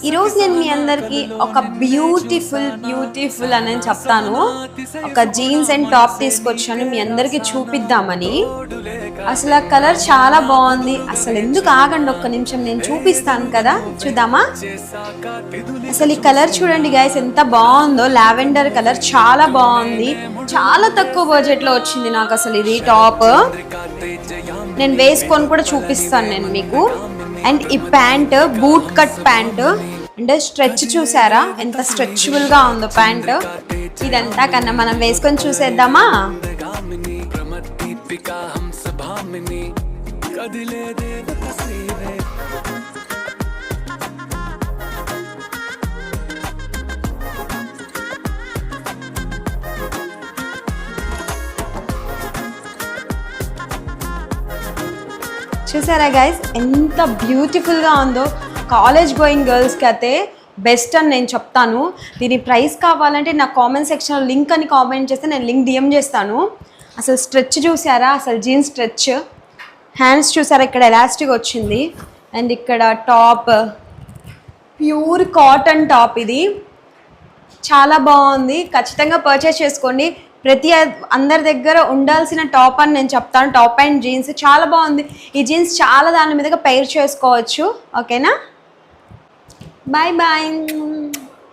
ఈరోజు నేను మీ అందరికి ఒక బ్యూటిఫుల్ అని చెప్తాను. ఒక జీన్స్ అండ్ టాప్ తీసుకొచ్చాను మీ అందరికి చూపిద్దామని. అసలు ఆ కలర్ చాలా బాగుంది. అసలు ఎందుకు ఆగండి, ఒక్క నిమిషం నేను చూపిస్తాను కదా, చూద్దామా? అసలు ఈ కలర్ చూడండి గైస్, ఎంత బాగుందో. లావెండర్ కలర్ చాలా బాగుంది. చాలా తక్కువ బడ్జెట్లో వచ్చింది నాకు అసలు ఇది టాప్. నేను వేసుకొని కూడా చూపిస్తాను నేను మీకు. అండ్ ఈ ప్యాంట్ బూట్ కట్ ప్యాంట్, అంటే స్ట్రెచ్ చూసారా ఎంత స్ట్రెచబుల్ గా ఉందో ప్యాంట్. ఇదంతా కన్నా మనం వేసుకొని చూసేద్దామా? చూసారా గైస్ ఎంత బ్యూటిఫుల్గా ఉందో. కాలేజ్ గోయింగ్ గర్ల్స్కి అయితే బెస్ట్ అని నేను చెప్తాను. దీని ప్రైస్ కావాలంటే నా కామెంట్ సెక్షన్లో లింక్ అని కామెంట్ చేస్తే నేను లింక్ డిఎం చేస్తాను. అసలు స్ట్రెచ్ చూసారా, అసలు జీన్స్ స్ట్రెచ్. హ్యాండ్స్ చూసారా, ఇక్కడ ఎలాస్టిక్ వచ్చింది. అండ్ ఇక్కడ టాప్ ప్యూర్ కాటన్ టాప్, ఇది చాలా బాగుంది. ఖచ్చితంగా పర్చేస్ చేసుకోండి. అందరి దగ్గర ఉండాల్సిన టాప్ అని నేను చెప్తాను. టాప్ అండ్ జీన్స్ చాలా బాగుంది. ఈ జీన్స్ చాలా దాని మీదగా పెయిర్ చేసుకోవచ్చు. ఓకేనా? Bye bye.